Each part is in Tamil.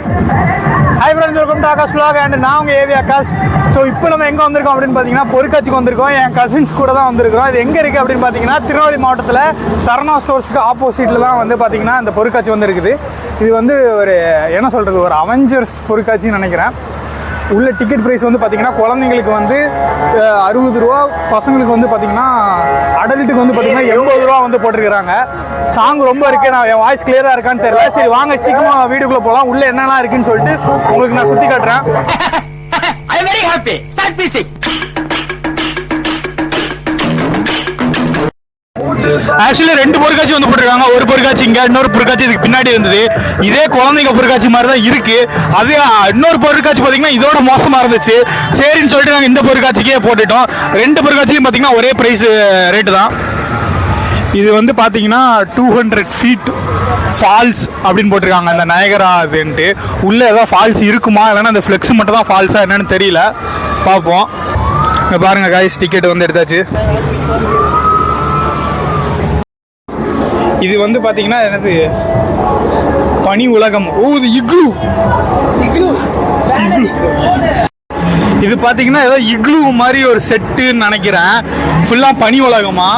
Hi friends, welcome to Akash vlog and நான் உங்கள் ஏவி ஆகாஷ். ஸோ இப்போ நம்ம எங்கே வந்திருக்கோம் அப்படின்னு பார்த்தீங்கன்னா பொருட்காட்சிக்கு வந்திருக்கோம். என் கசின்ஸ் கூட தான் வந்திருக்கிறோம். இது எங்கே இருக்குது அப்படின்னு பார்த்தீங்கன்னா திருநெல்வேலி மாவட்டத்தில் சரணா ஸ்டோர்ஸ்க்கு ஆப்போசிட்டில் தான் வந்து பார்த்தீங்கன்னா இந்த பொருட்காட்சி வந்து இருக்குது. இது வந்து ஒரு என்ன சொல்கிறது, ஒரு அவெஞ்சர்ஸ் பொருட்காட்சின்னு நினைக்கிறேன். உள்ள டிக்கெட் ப்ரைஸ் வந்து பார்த்தீங்கன்னா குழந்தைங்களுக்கு வந்து 60 ரூபா, பசங்களுக்கு வந்து பார்த்தீங்கன்னா அடல்ட்டுக்கு வந்து பார்த்தீங்கன்னா 80 ரூபா வந்து போட்டிருக்கிறாங்க. சாங் ரொம்ப இருக்குது. நான் என் வாய்ஸ் கிளியராக இருக்கான்னு தெரியல. சரி வாங்க சீக்கிரமாக வீடியோக்குள்ளே போகலாம். உள்ளே என்னெல்லாம் இருக்குன்னு சொல்லிட்டு உங்களுக்கு நான் சுற்றி காட்டுறேன். ஆக்சுவலி 2 பொருட்காட்சி வந்து போட்டிருக்காங்க. ஒரு பொருட்காட்சி இங்க, இன்னொரு பொருட்காட்சி இதுக்கு பின்னாடி இருந்தது. இதே குழந்தைங்க பொருட்காட்சி மாதிரி தான் இருக்கு. அது இன்னொரு பொருட்காட்சி பாத்தீங்கன்னா இதோட மோசமா இருந்துச்சு. சரின்னு சொல்லிட்டு நாங்க இந்த பொருட்காட்சிக்கே போட்டுட்டோம். 2 பொருட்காட்சியும் பாத்தீங்கன்னா ஒரே பிரைஸ் ரேட்டு தான். இது வந்து பாத்தீங்கன்னா 200 ஃபீட் ஃபால்ஸ் அப்படின்னு போட்டிருக்காங்க. அந்த நயகரா இதுன்ட்டு உள்ள ஏதாவது ஃபால்ஸ் இருக்குமா, இல்லைன்னா அந்த ஃபிளெக்ஸ் மட்டும் தான் ஃபால்ஸா என்னன்னு தெரியல. பார்ப்போம். இங்க பாருங்க கைஸ், டிக்கெட் வந்து எடுத்தாச்சு. இது வந்து பார்த்தீங்கன்னா என்னது, பனி உலகம். ஓ, இது இக்லூ. இது பார்த்தீங்கன்னா ஏதோ இக்லூ மாதிரி ஒரு செட்டுன்னு நினைக்கிறேன். ஃபுல்லாக பனி உலகமா.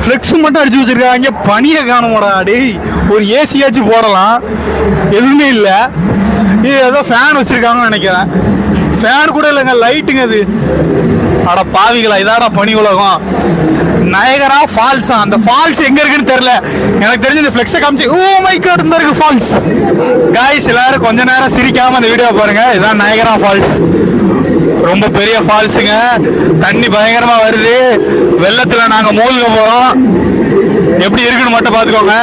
ஃப்ளெக்ஸ் மட்டும் அடிச்சு வச்சிருக்காங்க. பனியை காணுமாடா டேய். ஒரு ஏசியாச்சும் போடலாம், எதுவுமே இல்லை. இது ஏதோ ஃபேன் வச்சிருக்காங்கன்னு நினைக்கிறேன். ஃபேன் கூட இல்லைங்க, லைட்டுங்க. அது அட பாவிகளா, இதாடா பனி உலகம். நயகரா ஃபால்ஸா? அந்த ஃபால்ஸ் எங்க இருக்குன்னு தெரியல. எனக்கு தெரிஞ்சு இந்த ஃப்ளெக்ஸை காமிச்சு, ஓ மை காட், இந்த இருக்கு ஃபால்ஸ். காய்ஸ் எல்லாரும் கொஞ்ச நேரம் சிரிக்காம அந்த வீடியோ பாருங்க. இதான் நயகரா ஃபால்ஸ். ரொம்ப பெரிய ஃபால்ஸுங்க. தண்ணி பயங்கரமா வருது. வெள்ளத்துல நாங்க மூழ்க போறோம். எப்படி இருக்குன்னு மட்டும் பாத்துக்கோங்க.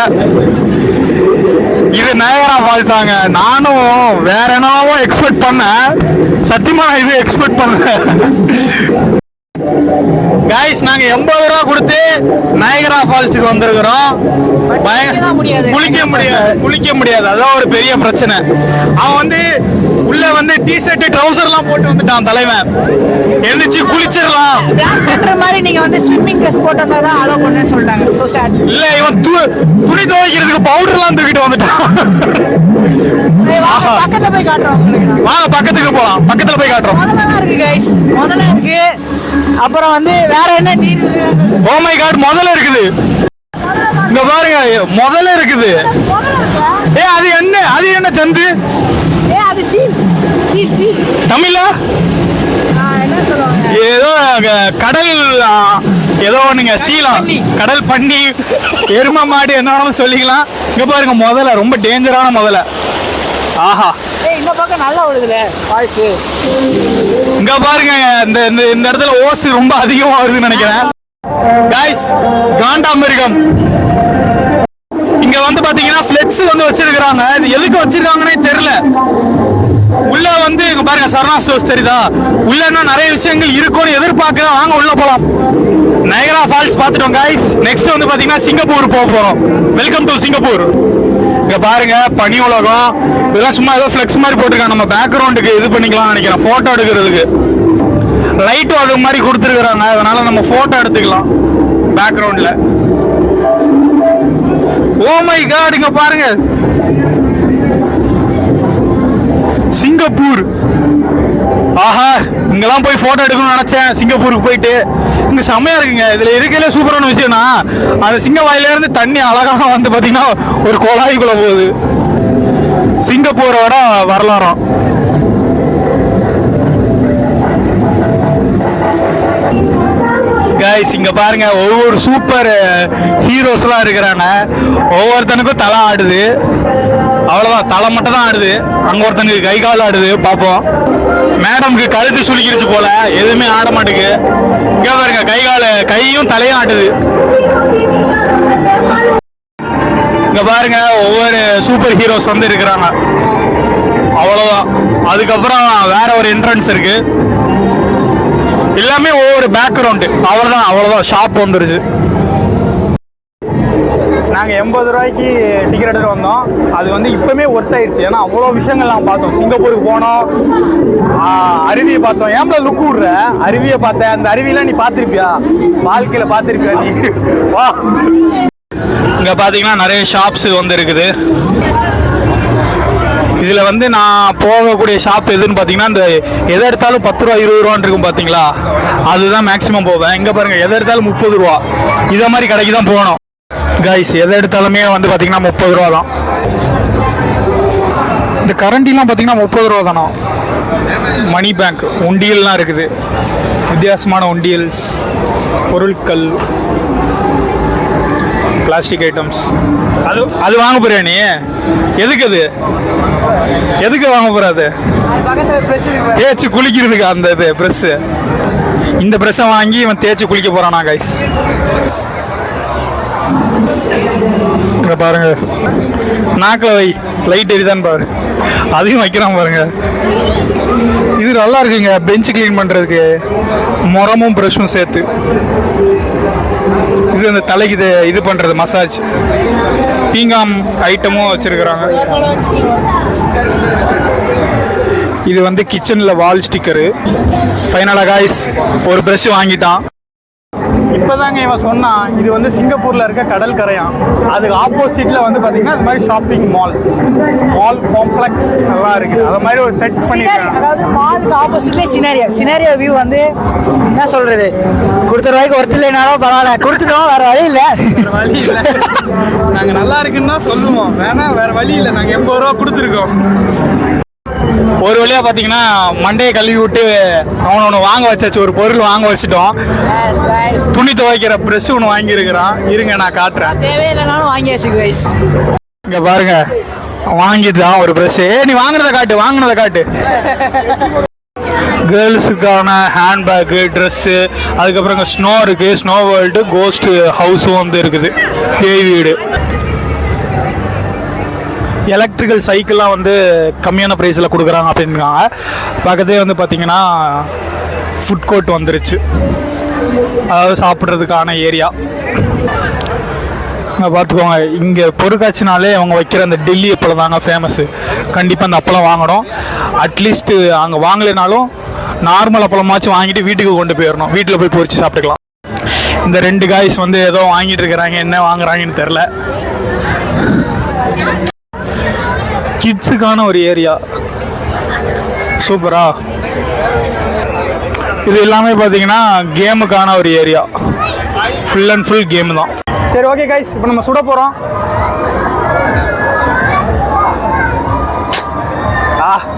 இது நயகரா ஃபால்ஸாங்க. நானும் வேற என்னவோ எக்ஸ்பெக்ட் பண்ணேன். சத்தியமா இது எக்ஸ்பெக்ட் பண்ணேன். காய்ஸ், நாங்க 80 ரூபா கொடுத்து நயகரா ஃபால்ஸுக்கு வந்திருக்கிறோம். குளிக்க முடியாது. அதான் ஒரு பெரிய பிரச்சனை. அவன் வந்து உள்ள வந்து டிஷர்ட் ட்ரவுசர்லாம் போட்டு வந்துட்டான் தலைவன். எழுந்திச்சு குளிச்சிடலாம் மாதிரி நீங்க வந்து ஸ்விம்மிங் ட்ரெஸ் போட்டு வந்தா தான் அலோ பண்ணேன்னு சொல்லிட்டாங்க. So sad. இல்ல, இவன் துணி துவைக்கிறதுக்கு பவுடர்லாம் தூக்கிட்டு வந்துட்டான். பக்கத்துல போய் காட்டுறோம். வாங்க பக்கத்துக்கு போலாம். பக்கத்துல போய் காட்டுறோம். முதல்ல இருக்கு கைஸ், முதல்ல இருக்கு. அப்புறம் வந்து வேற என்ன நீர்? ஓ மை காட், முதல்ல இருக்குது. இங்க பாருங்க, முதல்ல இருக்குது. அது என்ன? அது என்ன சந்து? அது சீல். சீல் தமிழா? என்ன சொல்லுவாங்க? ஏதோ கடல் ஏதோ ஒண்ணுங்க. சீலம், கடல் பன்னி, எருமை மாடு, என்ன சொல்லிக்கலாம். இங்க பாருங்க முதல்ல, ரொம்ப டேஞ்சரான முதல்ல. ஆஹா, இந்த பக்கம் நல்லா வருதுல வாய்ஸ். இங்க பாருங்க, இந்த இடத்துல ஓஸ் ரொம்ப அதிகமா வருதுன்னு நினைக்கிறேன். காய்ஸ், காண்டாமிருகம். இங்க வந்து பாத்தீங்கன்னா ஃப்ளெக்ஸ் வந்து வச்சிருக்காங்க. இது எதுக்கு வச்சிருக்காங்கன்னே தெரியல. உள்ள வந்து இங்க பாருங்க, சரணா ஸ்டோர்ஸ் தெரியுதா? உள்ள இன்னும் நிறைய விஷயங்கள் இருக்கும்னு எதிர்பார்க்கிறேன். வாங்க உள்ள போலாம். நயகரா ஃபால்ஸ் பார்த்துட்டோம் காய்ஸ். நெக்ஸ்ட் வந்து பாத்தீங்கன்னா சிங்கப்பூர் போக போறோம். Welcome to Singapore. இங்க பாருங்க பனி உலகம். இதெல்லாம் சும்மா ஏதோ ஃப்ளெக்ஸ் மாதிரி போட்டிருக்காங்க. நம்ம பேக்ரவுண்டுக்கு இது பண்ணிக்கலாம் நினைக்கிறேன், போட்டோ எடுக்கிறதுக்கு. லைட்டும் அது மாதிரி கொடுத்துருக்காங்க. அதனால நம்ம போட்டோ எடுத்துக்கலாம் பேக்ரவுண்ட்ல. ஓ மை காட், இங்க பாருங்க சிங்கப்பூர். ஆஹா, இங்கெல்லாம் போய் போட்டோ எடுக்கணும்னு நினைச்சேன். சிங்கப்பூருக்கு போயிட்டு இங்க செம்மையா இருக்குங்க. இதுல இருக்கல சூப்பரான விஷயம்னா, அந்த சிங்க வாயில இருந்து தண்ணி அழகாக வந்து பாத்தீங்கன்னா ஒரு குழாய்க்குள்ள போகுது. சிங்கப்பூரோட வரலாறும். கைஸ், இங்க பாருங்க, ஒவ்வொரு சூப்பர் ஹீரோஸ் எல்லாம் இருக்கிறாங்க. ஒவ்வொருத்தனுக்கும் தலை ஆடுது. அவ்வளவுதான், தலை மட்டும் தான் ஆடுது. அங்க ஒருத்தனுக்கு கை கால் ஆடுது. பாப்போம். மேடம்க்கு கழுத்து சுளிக்கிருச்சு போல, எதுவுமே ஆட மாட்டேங்குது. இங்க பாருங்க, கையும் தலையும் ஆடுது. இங்க பாருங்க, ஒவ்வொரு சூப்பர் ஹீரோஸ் வந்து இருக்கிறாங்க. அவ்வளவுதான். அதுக்கப்புறம் வேற ஒரு என்ட்ரன்ஸ் இருக்கு. எல்லாமே ஒவ்வொரு பேக்ரவுண்டு. அவ்வளவுதான் ஷாப் வந்துருச்சு. நாங்கள் 80 ரூபாய்க்கு டிக்கெட் எடுத்துகிட்டு வந்தோம். அது வந்து இப்போவுமே ஒர்த் ஆயிடுச்சு. ஏன்னா அவ்வளோ விஷயங்கள் நாம் பார்த்தோம். சிங்கப்பூருக்கு போனோம், அருவியை பார்த்தோம். ஏம்ல லுக் விடுற? அருவியை பார்த்தேன். அந்த அருவியெல்லாம் நீ பார்த்துருப்பியா? வாழ்க்கையில் பார்த்துருப்பியா நீ? வா. இங்கே பார்த்தீங்கன்னா நிறைய ஷாப்ஸ் வந்து இருக்குது. இதில் வந்து நான் போகக்கூடிய ஷாப் எதுன்னு பார்த்தீங்கன்னா இந்த எதை எடுத்தாலும் 10 ரூபா 20 ரூபான்னு இருக்கும் பார்த்தீங்களா, அதுதான் மேக்ஸிமம் போவேன். இங்கே பாருங்கள், எதை எடுத்தாலும் 30 ரூபா. இதை மாதிரி கடைக்கு தான் போகணும் கைஸ். எதை எடுத்தாலுமே வந்து பார்த்தீங்கன்னா 30 ரூபா தான். இந்த கரண்டிலாம் பார்த்தீங்கன்னா 30 ரூபா தானோ. மணி பேங்க் உண்டியல்லாம் இருக்குது, வித்தியாசமான உண்டியல்ஸ், பொருட்கள், பிளாஸ்டிக் ஐட்டம்ஸ். அது வாங்க போறியா நீ? எதுக்கு வாங்க போற? அது தேய்ச்சி குளிக்கிறதுக்கு அந்த இது ப்ரெஸ். இந்த ப்ரெஸ்ஸை வாங்கி இவன் தேய்ச்சி குளிக்க போறானா கைஸ். இங்க பாருங்க, நாக்கில் வை, லைட் எரிதான் பாரு, அதையும் வைக்கிறான் பாருங்க. இது நல்லா இருக்குங்க, பெஞ்ச் கிளீன் பண்றதுக்கு முறமும் ப்ரஷும் சேர்த்து. இது அந்த தலைக்கு இது பண்றது மசாஜ். பீங்காம் ஐட்டமும் வச்சிருக்கிறாங்க. இது வந்து கிச்சனில் வால் ஸ்டிக்கரு. ஃபைனலாக காய்ஸ் ஒரு ப்ரஷ் வாங்கிட்டான். இப்போதாங்க இவன் சொன்னான் இது வந்து சிங்கப்பூரில் இருக்க கடல் கரையான். அதுக்கு ஆப்போசிட்டில் வந்து பார்த்தீங்கன்னா அது மாதிரி ஷாப்பிங் மால் காம்ப்ளெக்ஸ் நல்லா இருக்குது. அது மாதிரி ஒரு செட் பண்ணியிருக்காங்க. அதாவது மாலுக்கு ஆப்போசிட்லேயே சினாரியோ வியூ வந்து என்ன சொல்கிறது, கொடுத்த ரூபாய்க்கு ஒருத்தர் இல்லைனாலும் பரவாயில்ல, கொடுத்துட்டோம், வேறு வழி இல்லை. நாங்கள் நல்லா இருக்குன்னு தான் சொல்லுவோம், வேற வழி இல்லை. நாங்கள் 80 ரூபா கொடுத்துருக்கோம். ஒரு வழியாக பார்த்தீங்கன்னா மண்டையை கழுவி விட்டு அவனை வாங்க வச்சாச்சு. ஒரு பொருள் வாங்க வச்சுட்டோம். துணி துவைக்கிற ப்ரெஷ் ஒன்று வாங்கியிருக்கிறான். இருங்க நான் காட்டுறேன். தேவையில்லைனாலும் வாங்கி வச்சுக்கு. இங்கே பாருங்க, வாங்கிட்டான் ஒரு ப்ரெஷ். நீ வாங்கினதை காட்டு. கேர்ள்ஸுக்கான ஹேண்ட்பேக்கு, ட்ரெஸ்ஸு, அதுக்கப்புறம் இங்கே ஸ்னோ இருக்குது, ஸ்னோ வேர்ல்டு, கோஸ்ட் ஹவுஸும் வந்து இருக்குது, பேய் வீடு. எலக்ட்ரிக்கல் சைக்கிள்லாம் வந்து கம்மியான ப்ரைஸில் கொடுக்குறாங்க அப்படின்னுக்காங்க. பக்கத்தே வந்து பார்த்திங்கன்னா ஃபுட் கோர்ட் வந்துருச்சு, அதாவது சாப்பிட்றதுக்கான ஏரியா. பார்த்துக்கோங்க, இங்கே பொருட்காட்சினாலே அவங்க வைக்கிற அந்த டெல்லி அப்பளம் தாங்க ஃபேமஸ்ஸு. கண்டிப்பாக அந்த அப்பளம் வாங்கணும். அட்லீஸ்ட்டு அங்கே வாங்கலைனாலும் நார்மல் அப்பளமாச்சும் வாங்கிட்டு வீட்டுக்கு கொண்டு போயிடணும். வீட்டில் போய் பொரிச்சு சாப்பிட்டுக்கலாம். இந்த 2 காய்ஸ் வந்து ஏதோ வாங்கிட்டு இருக்கிறாங்க, என்ன வாங்குறாங்கன்னு தெரில. கிட்ஸுக்கான ஒரு ஏரியா, சூப்பரா. இது எல்லாமே பார்த்தீங்கன்னா கேமுக்கான ஒரு area, full and full game தான். சரி, ஓகே கைஸ், இப்போ நம்ம சுட போகிறோம்.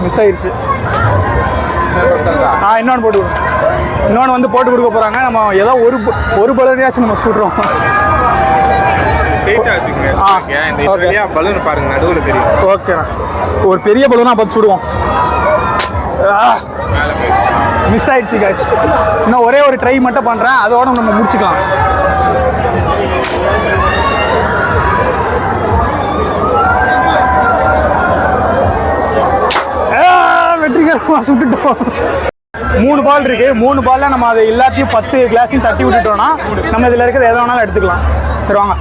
மிஸ் ஆயிடுச்சு. இன்னொன்று வந்து போட்டு கொடுக்க போகிறாங்க. நம்ம ஏதோ ஒரு பலூனையாச்சும் நம்ம சுடுறோம். பலூன் பாருங்க, நடுவில் தெரியும். ஓகேண்ணா, ஒரு பெரிய பலூனா பார்த்து சுடுவோம். மிஸ் ஆயிடுச்சு கைஸ். இன்னும் ஒரே ஒரு ட்ரை மட்டும் பண்ணுறேன், அதோட நம்ம முடிச்சுக்கலாம். வெற்றிகரமாக சுட்டுட்டோம். 3 பால் இருக்கு. 3 பால்ல நம்ம அதை எல்லாத்தையும் 10 கிளாஸையும் தட்டி விட்டுட்டோம்னா நம்ம இதில் இருக்கிறது எதை வேணாலும் எடுத்துக்கலாம். சரி வாங்க,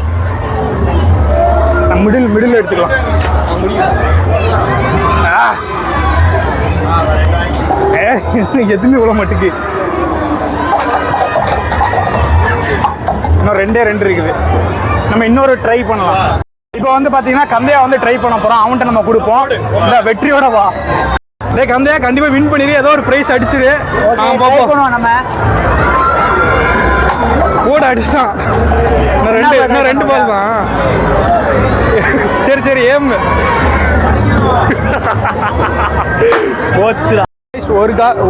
மிடில் எடுத்துக்கலாம். எதுவுமே விட மாட்டுக்கு. இன்னும் 2 இருக்குது. நம்ம இன்னொரு ட்ரை பண்ணலாம். இப்போ வந்து பார்த்தீங்கன்னா கந்தையா வந்து ட்ரை பண்ண போகிறோம். அவன்கிட்ட நம்ம கொடுப்போம். இல்லை, வெற்றியோட வா. கந்தையா கண்டிப்பாக வின் பண்ணிடு, ஏதோ ஒரு ப்ரைஸ் அடிச்சிரு. நம்ம கூட அடிச்சான். இன்னும் 2 பால் தான். சரி ஏம் போச்சுடா.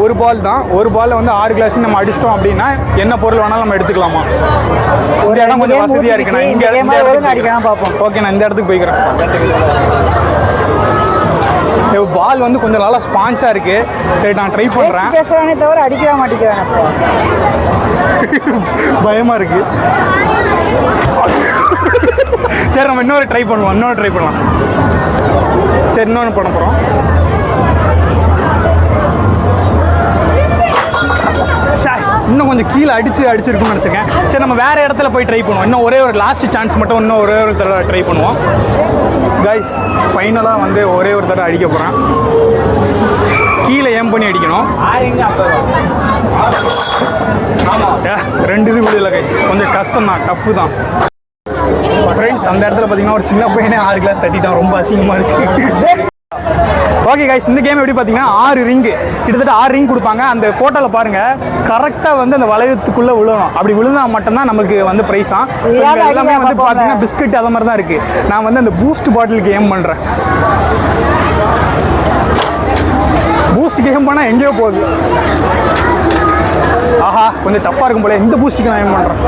ஒரு பால் தான். ஒரு பால்ல வந்து 6 கிளாஸ் நம்ம அடிச்சிட்டோம் அப்படின்னா என்ன பொருள் வேணாலும் நம்ம எடுத்துக்கலாமா? ஒரு இடம் கொஞ்சம் வசதியா இருக்கு. நான் இங்க அடிக்கலாம் பார்ப்போம். ஓகே, நான் இந்த இடத்துக்கு போய்க்கிறேன். பால் வந்து கொஞ்சம் நல்லா ஸ்பான்ஸா இருக்கு. சரி, நான் ட்ரை பண்றேன். பேசுறானே தவிர அடிக்கவே மாட்டேங்கிறானே. பயமா இருக்கு. சரி, நம்ம இன்னொரு ட்ரை பண்ணலாம். சரி, இன்னொன்று பண்ண போறோம். இன்னும் கொஞ்சம் கீழே அடிச்சிருக்குன்னு நினச்சிருக்கேன். சரி, நம்ம வேறு இடத்துல போய் ட்ரை பண்ணுவோம். இன்னும் ஒரே ஒரு லாஸ்ட் சான்ஸ் மட்டும் இன்னும் ஒரே ஒரு தடவை ட்ரை பண்ணுவோம். கைஸ், ஃபைனலாக வந்து ஒரே ஒரு தடவை அடிக்க போகிறேன். கீழே ஏம் பண்ணி அடிக்கணும். 2 இது விடல கைஸ், கொஞ்சம் கஷ்டம் தான், டஃப்பு தான். ஃப்ரெண்ட்ஸ், அந்த இடத்துல பார்த்தீங்கன்னா ஒரு சின்ன பையனே 6 கிளாஸ் தட்டிட்டான். ரொம்ப அசிங்கமாக இருக்குது. ஓகே கைஸ், இந்த கேம் எப்படி பார்த்தீங்கன்னா 6 ரிங்கு, கிட்டத்தட்ட 6 ரிங் கொடுப்பாங்க. அந்த ஃபோட்டோவில் பாருங்கள், கரெக்டாக வந்து அந்த வளையத்துக்குள்ளே விழணும். அப்படி விழுந்தால் மட்டும்தான் நமக்கு வந்து ப்ரைஸாக. எல்லாமே வந்து பார்த்தீங்கன்னா பிஸ்கட் அதை மாதிரி தான் இருக்குது. நான் வந்து அந்த பூஸ்ட் பாட்டிலுக்கு ஏம் பண்ணுறேன். பூஸ்ட் கேம் பண்ணால் எங்கேயோ போகுது. ஆஹா, கொஞ்சம் டஃப்பாக இருக்கும் போல. இந்த பூஸ்ட்டுக்கு நான் ஏம் பண்ணுறேன்.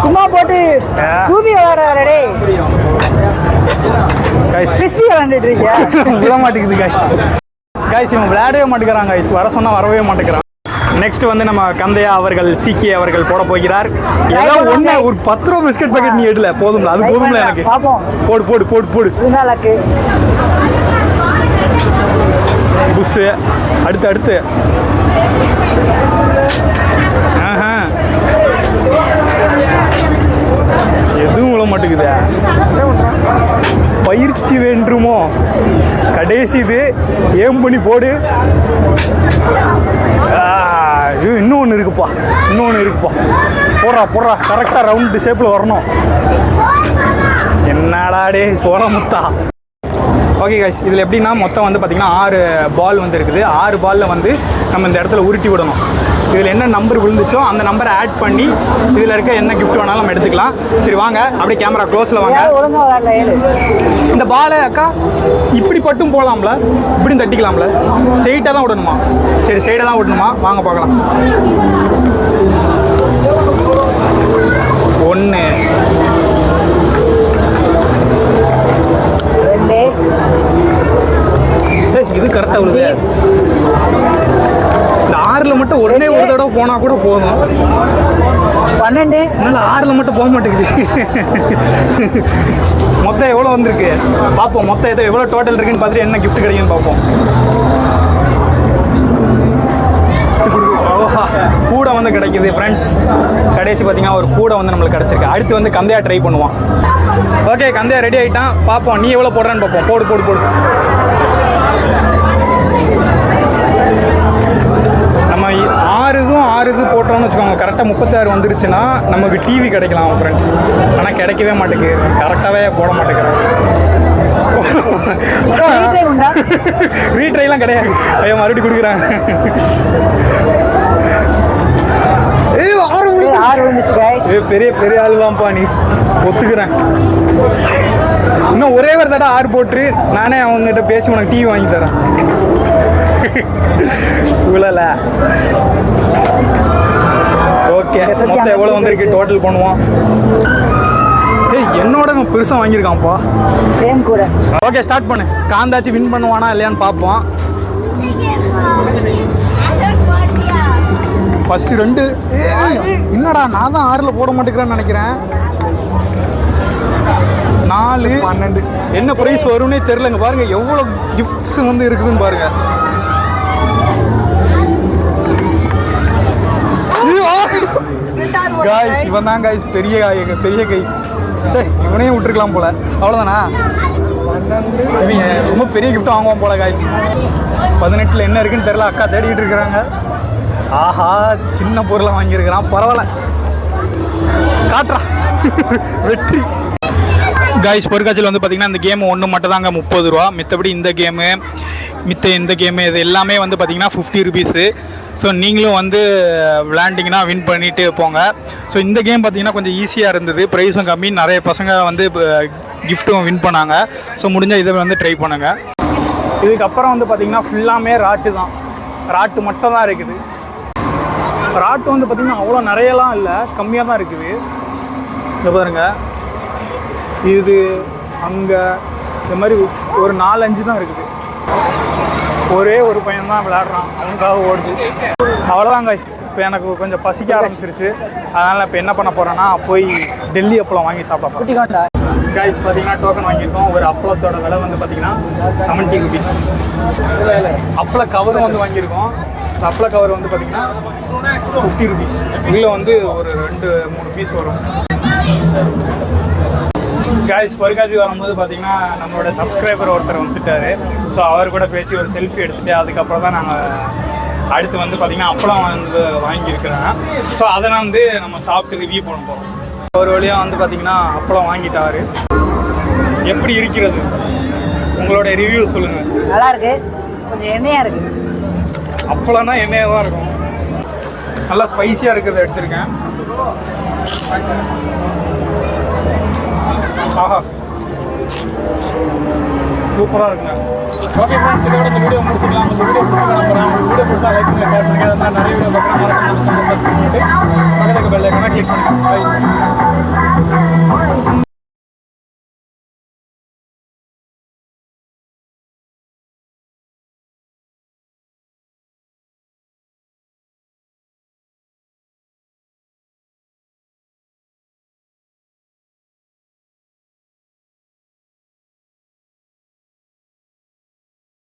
சும்மா போட்டு சூபி விளையாடுறே கைஸ், கிறிஸ்பி விளையாண்டுட்டு இருக்கியா? விட மாட்டேங்குது கைஸ், இவன் விளையாடவே மாட்டேங்கிறான் கைஸ். வர சொன்னால் வரவே மாட்டேங்கிறான். நெக்ஸ்ட் வந்து நம்ம கந்தையா அவர்கள், சிகே அவர்கள் போட போகிறார். ஏதோ ஒன்று, ஒரு 10 ரூபா பிஸ்கட் பாக்கெட் நீ எடுல, போதும்ல, அது போதும்ல எனக்கு. போடு போடு போடு போடு. புஷ் அடுத்து அடுத்து. ஆஹா, எதுவும் விட மாட்டேங்குது. பயிற்சி வேண்டுமோ? கடைசி இது ஏம் பண்ணி போடு. இன்னொன்று இருக்குப்பா, இன்னொன்று இருக்குப்பா. போடுறா போடுறா, கரெக்டாக ரவுண்டு ஷேப்பில் வரணும். என்னடா டே சோளமுத்தா. ஓகே கைஸ், இதில் எப்படின்னா மொத்தம் வந்து பார்த்திங்கன்னா 6 பால் வந்து இருக்குது. 6 பாலில் வந்து நம்ம இந்த இடத்துல உருட்டி விடணும். இதில் என்ன நம்பர் விழுந்துச்சோ அந்த நம்பரை ஆட் பண்ணி இதில் இருக்க என்ன கிஃப்ட் வேணாலும் நம்ம எடுத்துக்கலாம். சரி வாங்க, அப்படியே கேமரா க்ளோஸில் வாங்க. இந்த பாலை அக்கா இப்படி பட்டும் போகலாம்ல, இப்படியும் தட்டிக்கலாம்ல? ஸ்ட்ரெயிட்டாக தான் விடணுமா? சரி, ஸ்ட்ரெயிட்டாக தான் விடணுமா? வாங்க பார்க்கலாம். 1 2. இது கரெக்டாக வருது. இந்த 6ல் மட்டும் உடனே ஒரு தடவை போனால் கூட போதும். 12. அதனால 6ல் மட்டும் போக மாட்டேங்குது. மொத்தம் எவ்வளோ வந்திருக்கு பார்ப்போம். மொத்தம் எவ்வளோ டோட்டல் இருக்குன்னு பார்த்துட்டு என்ன கிஃப்ட் கிடைக்குன்னு பார்ப்போம். கூட வந்து கிடைக்குது ஃப்ரெண்ட்ஸ். கடைசி பார்த்தீங்கன்னா ஒரு கூட வந்து நம்மளுக்கு கிடச்சிருக்கு. அடுத்து வந்து கந்தையா ட்ரை பண்ணுவான். ஓகே, கந்தையா ரெடி ஆகிட்டான். பார்ப்போம் நீ எவ்வளோ போடுறேன்னு பார்ப்போம். போடு போடு போடு. நம்ம 6 இது போட்டோம்னு வச்சுக்கோங்க, கரெக்டாக 36 வந்துருச்சுன்னா நமக்கு டிவி கிடைக்கலாம் ஃப்ரெண்ட்ஸ். ஆனால் கிடைக்கவே மாட்டேங்குது, கரெக்டாகவே போட மாட்டேங்கிறேன். ரீட்ரைலாம் கிடையாது. ஐயோ, மறுபடியும் கொடுக்குறாங்க. பெரிய பெரிய ஆள் தான்ப்பா நீ, ஒத்துக்கிறேன். இன்னும் ஒரே ஒரு தடவை 6 போட்டு நானே அவங்ககிட்ட பேசி உனக்கு டிவி வாங்கி தரேன். இவ்வளோல ஓகே, மொத்தம் எவ்வளோ வந்திருக்கு டோட்டல் பண்ணுவோம். என்னோட பெருசாக வாங்கியிருக்கான்ப்பா. சேம் கூட. ஓகே, ஸ்டார்ட் பண்ணு. காந்தாச்சு வின் பண்ணுவானா இல்லையான்னு பார்ப்போம். ஃபஸ்ட்டு 2. என்னடா நான் தான் 6ல் போட மாட்டேங்கிறேன்னு நினைக்கிறேன். 4 12. என்ன ப்ரைஸ் வரும்னே தெரிலங்க. பாருங்கள் எவ்வளோ கிஃப்ட்ஸ் வந்து இருக்குதுன்னு பாருங்கள். காய்ஸ், இவன் தான் காய்ஸ் பெரிய கை. சரி, இவனையும் விட்டுருக்கலாம் போல. அவ்வளோதானா? ரொம்ப பெரிய கிஃப்ட் வாங்குவான் போல காய்ஸ். 18ல் என்ன இருக்குன்னு தெரில, அக்கா தேடிக்கிட்டு இருக்கிறாங்க. ஆஹா, சின்ன பொருளை வாங்கியிருக்கிறான். பரவாயில்ல, காட்டுறா. வெற்றி காய்ஸ். பொருட்காட்சியில் வந்து பார்த்திங்கன்னா இந்த கேமு ஒன்று மட்டும் தாங்க 30 ரூபா. மித்தபடி இந்த கேமு இது எல்லாமே வந்து பார்த்திங்கன்னா 50 ருபீஸு. ஸோ நீங்களும் வந்து விளையாண்டிங்கன்னா வின் பண்ணிட்டு போங்க. ஸோ இந்த கேம் பார்த்திங்கன்னா கொஞ்சம் ஈஸியாக இருந்தது, ப்ரைஸும் கம்மி, நிறைய பசங்க வந்து கிஃப்ட்டும் வின் பண்ணாங்க. ஸோ முடிஞ்சால் இதை வந்து ட்ரை பண்ணுங்கள். இதுக்கப்புறம் வந்து பார்த்திங்கன்னா ஃபுல்லாமே ராட்டு தான். ராட்டு மட்டும் தான் இருக்குது. ராட்டு வந்து பார்த்திங்கன்னா அவ்வளோ நிறையலாம் இல்லை, கம்மியாக தான் இருக்குது. இதை பாருங்கள், இது அங்கே இந்த மாதிரி ஒரு 4-5 தான் இருக்குது. ஒரே ஒரு பையன் தான் விளையாடுறான், அவனுக்காக ஓடுது. அவ்வளோதான் காய்ஸ். இப்போ எனக்கு கொஞ்சம் பசிக்க ஆரம்பிச்சிருச்சு. அதனால் இப்போ என்ன பண்ண போகிறேன்னா போய் டெல்லி அப்பளம் வாங்கி சாப்பிட காய்ஸ். பார்த்தீங்கன்னா டோக்கன் வாங்கியிருக்கோம். ஒரு அப்பளத்தோட விலை வந்து பார்த்திங்கன்னா 70 ருபீஸ். அப்பள கவரும் வந்து வாங்கியிருக்கோம். அப்பள கவர் வந்து பார்த்திங்கன்னா 50 ருபீஸ். இதில் வந்து ஒரு 2-3 பீஸ் வரும். காய்ஸ், பொருட்காட்சி வரும்போது பார்த்தீங்கன்னா நம்மளோட சப்ஸ்கிரைபர் ஒருத்தர் வந்துட்டார். ஸோ அவர் கூட பேசி ஒரு செல்ஃபி எடுத்துகிட்டு அதுக்கப்புறம் தான் நாங்கள் அடுத்து வந்து பார்த்திங்கன்னா அப்பளம் வந்து வாங்கியிருக்கிறேன். ஸோ அதை வந்து நம்ம சாப்பிட்டு ரிவ்யூ பண்ண போகிறோம். ஒரு வழியாக வந்து பார்த்திங்கன்னா அப்பளம் வாங்கிட்டாரு. எப்படி இருக்கிறது உங்களோட ரிவ்யூ சொல்லுங்க. நல்லா இருக்கு, கொஞ்சம் எண்ணெயா இருக்கு. அப்பளம்னா எண்ணெயாக தான் இருக்கும். நல்லா ஸ்பைசியாக இருக்கிறத எடுத்திருக்கேன். ஆஹா, சூப்பராக இருக்குங்க. ஓகே ஃப்ரெண்ட்ஸ், இதோட இந்த வீடியோ முடிச்சுக்கலாம். இந்த வீடியோ பிடிச்சிக்கலாம். வீடியோ பிடிச்சா லைக் பண்ணி ஷேர் பண்ணுங்கள். நிறைய வீடியோ பார்க்கலாம். பக்கத்துக்கு பெல் ஐக்கானை கிளிக் பண்ணுங்கள். பை.